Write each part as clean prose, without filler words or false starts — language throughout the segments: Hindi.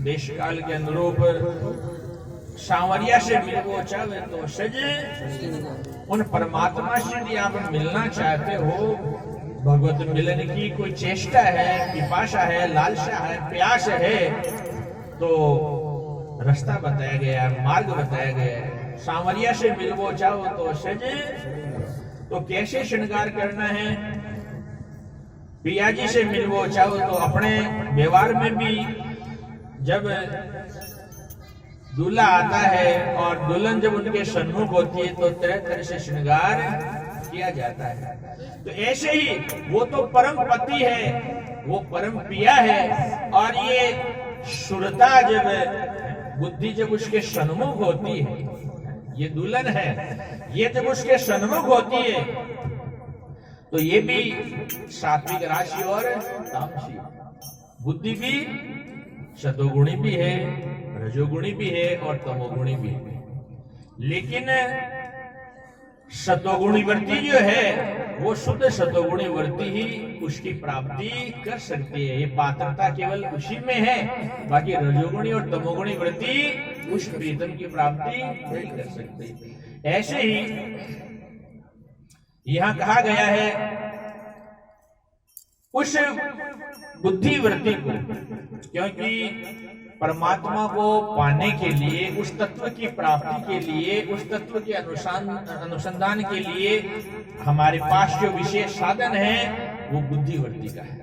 देश काल के अनुरूप सांवरिया से मिलवो चाहे तो सज उन परमात्मा से यदि आप मिलना चाहते हो, भगवत मिलन की कोई चेष्टा है, पिपाशा है, लालसा है, प्यास है, तो रास्ता बताया गया है, मार्ग बताया गया है। सांवरिया से मिलवो चाहो तो सज, तो कैसे श्रृंगार करना है। पियाजी से मिलवो चाहो तो अपने व्यवहार में भी जब दूल्हा आता है और दुल्हन जब उनके सन्मुख होती है तो तरह तरह से श्रृंगार किया जाता है। तो ऐसे ही वो तो परम पति है, वो परम पिया है, और ये शुरता जब बुद्धि जब उसके सन्मुख होती है, ये दुल्हन है, ये जब उसके सन्मुख होती है तो ये भी सात्विक राशि और तामसी बुद्धि भी सतोगुणी भी है, रजोगुणी भी है और तमोगुणी भी है। लेकिन सतोगुणी वृत्ति जो है वो शुद्ध सतोगुणी वृत्ति ही उसकी प्राप्ति कर सकती है। ये पात्रता केवल उसी में है, बाकी रजोगुणी और तमोगुणी वृत्ति उस प्रीतम की प्राप्ति नहीं कर सकती। ऐसे ही यहां कहा गया है उस बुद्धि वृत्ति को, क्योंकि परमात्मा को पाने के लिए, उस तत्व की प्राप्ति के लिए, उस तत्व के अनुसंधान के लिए हमारे पास जो विशेष साधन है वो बुद्धि वृत्ति का है।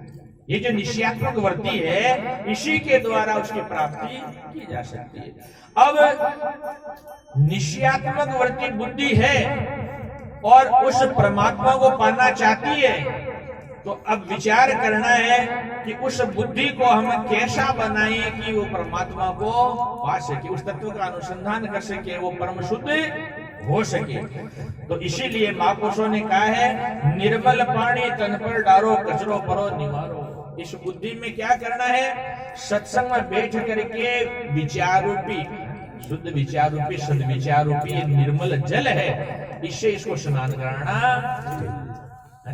ये जो निश्चयात्मक वृत्ति है इसी के द्वारा उसकी प्राप्ति की जा सकती है। अब निश्चयात्मक वृत्ति बुद्धि है और उस परमात्मा को पाना चाहती है, तो अब विचार करना है कि उस बुद्धि को हम कैसा बनाएं कि वो परमात्मा को पा सके, उस तत्व का अनुसंधान कर सके, वो परम शुद्ध हो सके। तो इसीलिए महापुरुषों ने कहा है निर्मल पानी तन पर डारो, कचरो परो निवारो। इस बुद्धि में क्या करना है, सत्संग में बैठ करके विचार रूपी, शुद्ध विचार रूपी, सदविचार रूपी निर्मल जल है, इससे इसको स्नान कराना।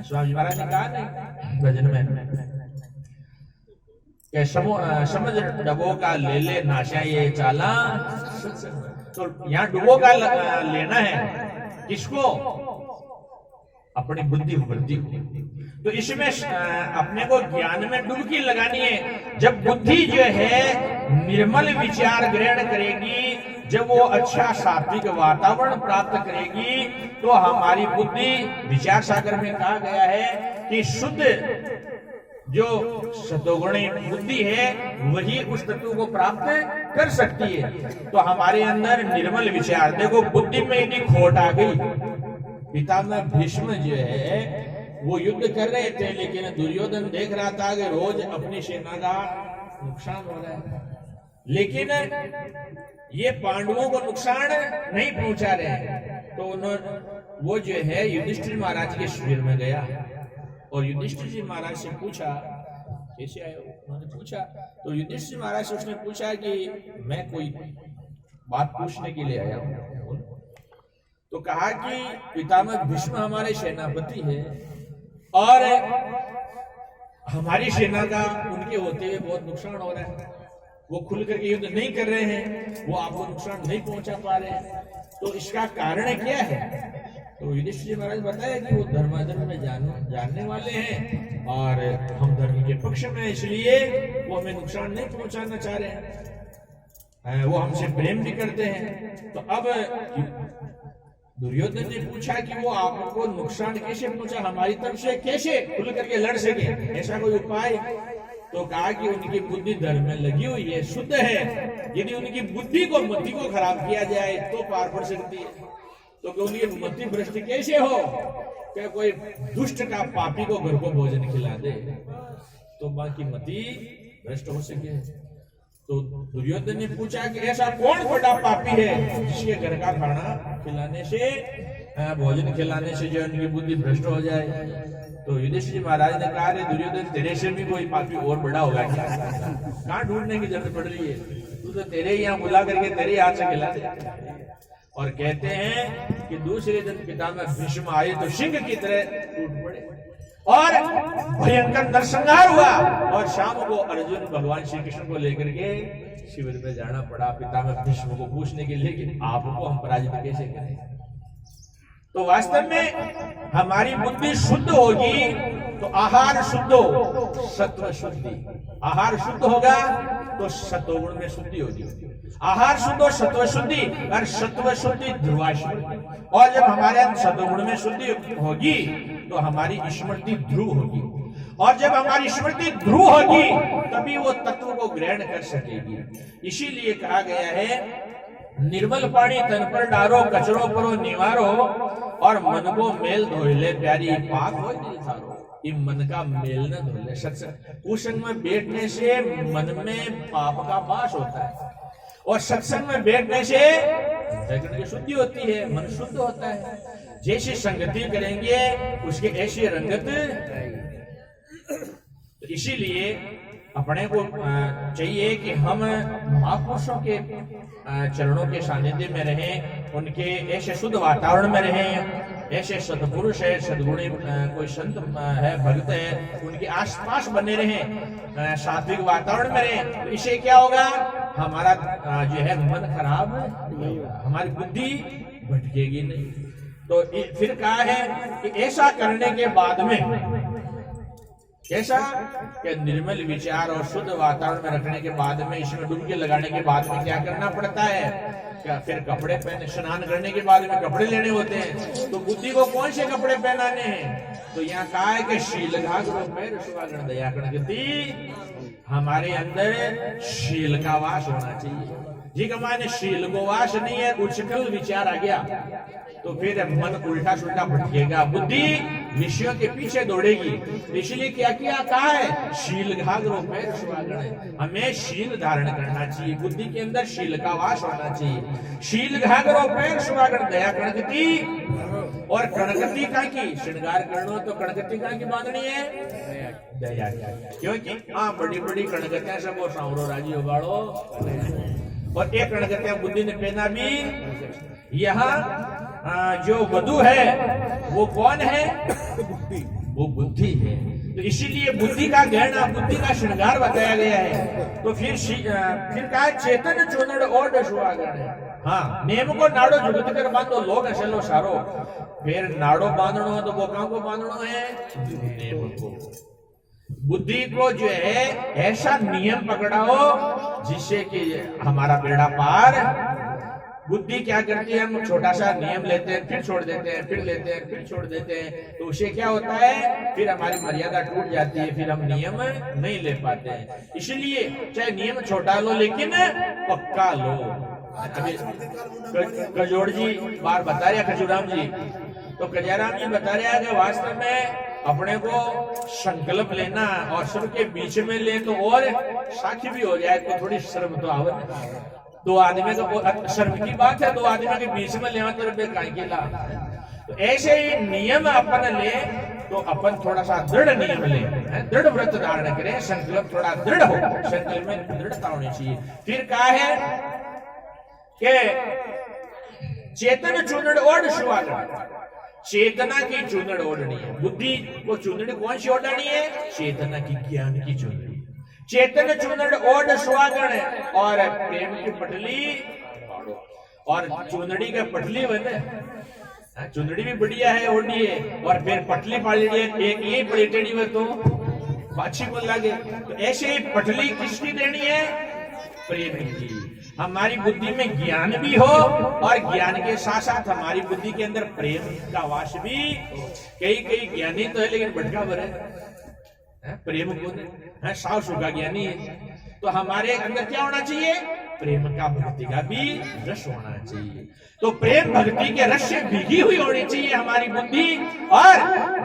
स्वामी महाराज ने कहा नहीं भजन में कि समझ डबो का ले ले नाशा ये चाला। तो यहाँ डुबो का लेना है किसको, अपनी बुद्धि वृद्धि को। तो इसमें अपने को ज्ञान में डुबकी लगानी है। जब बुद्धि जो है निर्मल विचार ग्रहण करेगी, जब वो अच्छा सात्विक वातावरण प्राप्त करेगी, तो हमारी बुद्धि, विचार सागर में कहा गया है कि शुद्ध जो सतोगुणी बुद्धि है वही उस तत्व को प्राप्त कर सकती है। तो हमारे अंदर निर्मल विचार, देखो बुद्धि में यदि खोट आ गई, पितामह भीष्म जो है वो युद्ध कर रहे थे, लेकिन दुर्योधन देख रहा था कि रोज अपनी सेना का नुकसान हो रहा है, लेकिन ये पांडवों को नुकसान नहीं पहुंचा रहे हैं। तो उन्होंने वो जो है युधिष्ठिर महाराज के शिविर में गया और युधिष्ठिर जी महाराज से पूछा कैसे आए हो, उन्होंने पूछा तो युधिष्ठिर महाराज से उसने पूछा कि मैं कोई बात पूछने के लिए आया हूं। तो कहा कि पितामह भीष्म हमारे सेनापति है और हमारी सेना का उनके होते हुए बहुत नुकसान हो रहा है, वो खुल करके युद्ध नहीं कर रहे हैं, वो आपको नुकसान नहीं पहुंचा पा रहे हैं, तो इसका कारण क्या है। तो युधिष्ठिर जी महाराज बताया कि वो धर्माधर्म में जानने वाले हैं और हम धर्म के पक्ष में, इसलिए वो हमें नुकसान नहीं पहुंचाना चाह रहे हैं, वो हमसे प्रेम भी करते हैं। तो अब दुर्योधन ने पूछा कि वो आपको नुकसान कैसे पहुंचा, हमारी तरफ से कैसे खुल करके लड़ सके, ऐसा कोई उपाय। तो कहा कि उनकी बुद्धि धर्म में लगी हुई है, शुद्ध है, यदि उनकी बुद्धि को, मति को खराब किया जाए तो पार पड़ सकती है। तो उनकी मति भ्रष्ट कैसे हो, क्या कोई दुष्ट का पापी को घर को भोजन खिला दे तो बाकी मति भ्रष्ट हो सके। तो दुर्योधन ने पूछा कि ऐसा कौन बड़ा पापी है जिसके घर का खाना खिलाने से, भोजन खिलाने से जो उनकी बुद्धि भ्रष्ट हो जाए। तो युधिष्ठिर महाराज ने कहा दुर्योधन तेरे से भी कोई पापी और बड़ा होगा क्या, कहाँ ढूंढने की जरूरत पड़ रही है, तू तो तेरे यहाँ बुला करके तेरे हाथ से खिला दे। और कहते हैं कि दूसरे दिन पितामह भीष्म आए तो सिंह की तरह टूट पड़े। और भयंकर नरसंहार हुआ और शाम को अर्जुन भगवान श्री कृष्ण को लेकर के शिविर में जाना पड़ा पितामह भीष्म को पूछने के लिए कि आपको हम पराजित कैसे करें। तो वास्तव में हमारी बुद्धि शुद्ध होगी तो आहार शुद्ध हो, सत्व शुद्धि। आहार शुद्ध होगा तो सत्वगुण में शुद्धि होगी। आहार शुद्ध हो सत्व शुद्धि और सत्व शुद्धि ध्रुवाश्मृति। और जब हमारे अंदर सत्वगुण में शुद्धि होगी तो हमारी स्मृति ध्रुव होगी और जब हमारी स्मृति ध्रुव होगी तभी वो तत्व को ग्रहण कर सकेगी। इसीलिए कहा गया है निर्मल पानी तन पर डारो कचरो परो निवारो और मन को मेल धोइले प्यारी पाक हो थारो। ये मन का मेल न धोले। सत्संग कुसंग में बैठने से मन में पाप का वास होता है और सत्संग में बैठने से अंतःकरण की शुद्धि होती है, मन शुद्ध होता है। जैसी संगति करेंगे उसके ऐसी रंगत रहेगी। तो इसीलिए अपने को चाहिए कि हम महापुरुषों के चरणों के सानिध्य में रहें, उनके ऐसे शुद्ध वातावरण में रहें, ऐसे सत्पुरुष है सद्गुणी कोई संत है भक्त है उनके आसपास बने रहें, सात्विक वातावरण में रहें। तो इससे क्या होगा हमारा जो है मन खराब नहीं होगा, हमारी बुद्धि भटकेगी नहीं। तो फिर कहा है कि ऐसा करने के बाद में कैसा कि निर्मल विचार और शुद्ध वातावरण में रखने के बाद में इसमें डुबकी लगाने के बाद में क्या करना पड़ता है, क्या फिर कपड़े पहने, स्नान करने के बाद में कपड़े लेने होते हैं। तो बुद्धि को कौन से कपड़े पहनाने हैं, तो यहाँ कहा है कि शील घाग पैर सुवागण दया गति। हमारे अंदर शील का वास होना चाहिए। जी का माने शील को वास नहीं है, उच्छृंखल विचार आ गया तो फिर मन उल्टा सुल्टा भटकेगा, बुद्धि विषयों के पीछे दौड़ेगी। इसलिए क्या किया कहा है शील घागरो पैर सुवागण। हमें शील धारण करना चाहिए, बुद्धि के अंदर शील का वास होना चाहिए। शील घागरो पैर सुवागण दया कणगति। और कणगति का की श्रृंगार करना तो कणगति का की बांधनी है दया, क्योंकि हाँ बड़ी बड़ी कणगतियां सब वो सांवरो राजी उगाड़ो और एक कणगतियां बुद्धि ने पहना भी। यहाँ जो वधु है वो कौन है, वो बुद्धि है। तो इसीलिए बुद्धि का गहना, बुद्धि का श्रृंगार बताया गया है। तो फिर कहा चेतन चुनड़ और सुहागण है। हाँ नेम को नाड़ो जुगत कर बांधो लोग असलो सारो। फिर नाड़ो बांधनो है तो वो कहां को बांधनो है, नेम को। बुद्धि को जो है ऐसा नियम पकड़ाओ जिससे कि हमारा बेड़ा पार। बुद्धि क्या करती है, हम छोटा सा नियम लेते हैं फिर छोड़ देते हैं, फिर लेते हैं फिर छोड़ देते हैं। तो उससे क्या होता है फिर हमारी मर्यादा टूट जाती है, फिर हम नियम नहीं ले पाते हैं। इसलिए चाहे नियम छोटा लो लेकिन पक्का लो। अभी कजोड़ जी बार बता रहे खजूराम जी, तो कजाराम जी बता रहे हैं कि वास्तव में अपने को संकल्प लेना और सबके बीच में ले तो और साखी भी हो जाए तो थोड़ी शर्म तो आवे। दो आदमी का शर्म की बात है, दो आदमी के बीच में लेवा तो तो ऐसे ही नियम अपन ले तो अपन थोड़ा सा दृढ़ नियम ले, दृढ़ व्रत धारण करें, संकल्प थोड़ा दृढ़ हो, संकल्प में दृढ़ता होनी चाहिए। फिर कहा है कि चेतन चूनड़ ओढ़ सुहागण। चेतना की चूनड़ ओढ़नी है, बुद्धि को चूनड़ कौन सी ओढ़नी है, चेतना की ज्ञान की चूनड़। चेतन चूनड़ ओढ़ सुहागण और प्रेम की पटली। और चुनड़ी का पटली बने, चुनड़ी भी बढ़िया है ओढ़ी है और फिर पटली पाली है, एक ये पलेटेड़ी में तो बाछी को लगे। तो ऐसे ही पटली किसकी देनी है, प्रेम की। हमारी बुद्धि में ज्ञान भी हो और ज्ञान के साथ साथ हमारी बुद्धि के अंदर प्रेम का वास भी। कई ज्ञानी तो है लेकिन भटका भरे प्रेम को है, साव सुखा ज्ञानी है। तो हमारे अंदर क्या होना चाहिए, प्रेम का भक्ति का भी रस होना चाहिए। तो प्रेम भक्ति के रस से भीगी हुई होनी चाहिए हमारी बुद्धि, और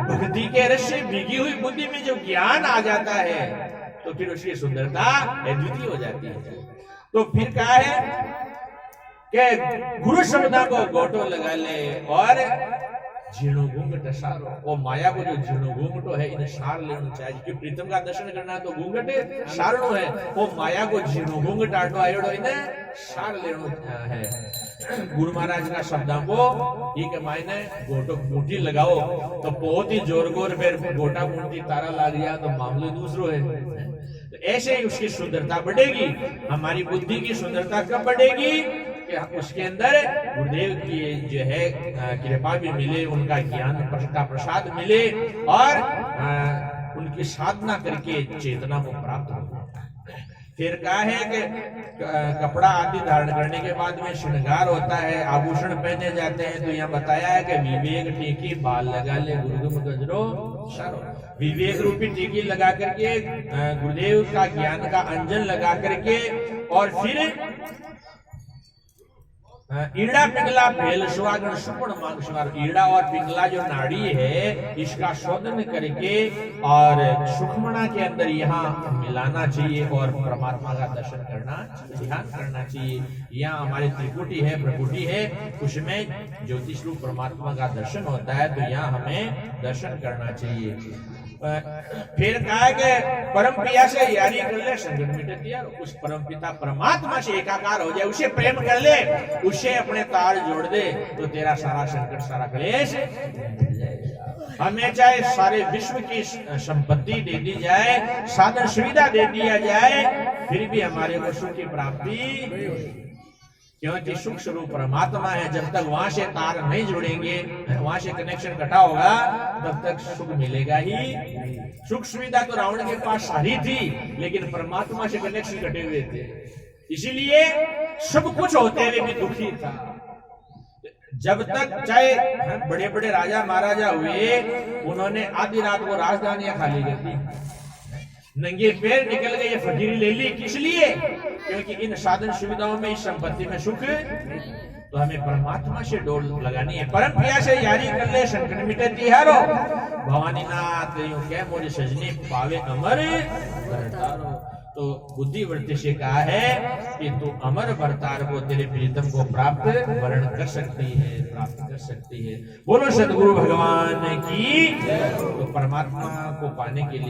भक्ति के रस से भीगी हुई बुद्धि में जो ज्ञान आ जाता है तो फिर उसकी सुंदरता अद्वितीय हो जाती है। तो फिर कहा है कि गुरु शब्दा को गोटो लगा ले और झीणो घूंघट सारो। वो माया को जो झीणो घूंघटो है इन्हें सार लेना चाहिए, क्योंकि प्रीतम का दर्शन करना है तो घूंघट सारनो है। वो माया को झीणो घूंघट आटो आयोडो इन्हें सार लेना है। गुरु महाराज का शब्दों को ये के मायने गोटो बूटी लगाओ तो बहुत ही जोर गोर फिर गोटा बूटी तारा लग गया तो मामले दूसरो है। तो ऐसे ही उसकी सुंदरता बढ़ेगी। हमारी बुद्धि की सुंदरता कब बढ़ेगी कि उसके अंदर गुरुदेव की जो है कृपा भी मिले, उनका ज्ञान का प्रसाद मिले और उनकी साधना करके चेतना को प्राप्त हो। फिर कहा है कि कपड़ा आदि धारण करने के बाद में श्रृंगार होता है, आभूषण पहने जाते हैं। तो यहाँ बताया है कि विवेक टीकी बाल लगा ले गुरुगुम गजरो शरो। विवेक रूपी टीकी लगा करके गुरुदेव का ज्ञान का अंजन लगा करके और फिर ईड़ा पिंगला भेल सुहागण सुपण मांगसवार। ईड़ा और पिंगला जो नाड़ी है इसका शोधन करके और सुखमणा के अंदर यहाँ मिलाना चाहिए और परमात्मा का दर्शन करना, ध्यान करना चाहिए। यहाँ हमारी त्रिकुटी है, प्रकुटी है, उसमें ज्योतिष रूप परमात्मा का दर्शन होता है, तो यहाँ हमें दर्शन करना चाहिए। फिर कहा कि परम पिया से यारी कर ले संगत मिटे दिया। उस परम पिता परमात्मा से एकाकार हो जाए, उसे प्रेम कर ले, उसे अपने तार जोड़ दे, तो तेरा सारा संकट सारा क्लेश हमें चाहे सारे विश्व की संपत्ति दे दी जाए, साधन सुविधा दे दिया जाए, फिर भी हमारे को सुख की प्राप्ति, क्योंकि सुख स्वरूप परमात्मा है। जब तक वहां से तार नहीं जुड़ेंगे, वहां से कनेक्शन कटा होगा, तब तक सुख मिलेगा ही। सुख सुविधा तो रावण के पास सारी थी, लेकिन परमात्मा से कनेक्शन कटे हुए थे, इसीलिए सब कुछ होते हुए भी दुखी था। जब तक चाहे बड़े बड़े राजा महाराजा हुए, उन्होंने आधी रात को राजधानियां खाली कर दी, नंगे पैर निकल गए, ये फकीरी ले ली। किस लिए? क्योंकि इन साधन सुविधाओं में, इस संपत्ति में सुख, तो हमें परमात्मा से डोर लगानी है। परम पिया से यारी कर ले संकट मिटे तिहारो। भवानी नाथ यूं कह मोरी सजनी पावे अमर भरतारो। तो बुद्धिवृत्ति से कहा है कि तू अमर भरतार को, तेरे प्रीतम को प्राप्त वर्ण कर सकती है, प्राप्त कर सकती है। बोलो सदगुरु भगवान की। तो परमात्मा को पाने के लिए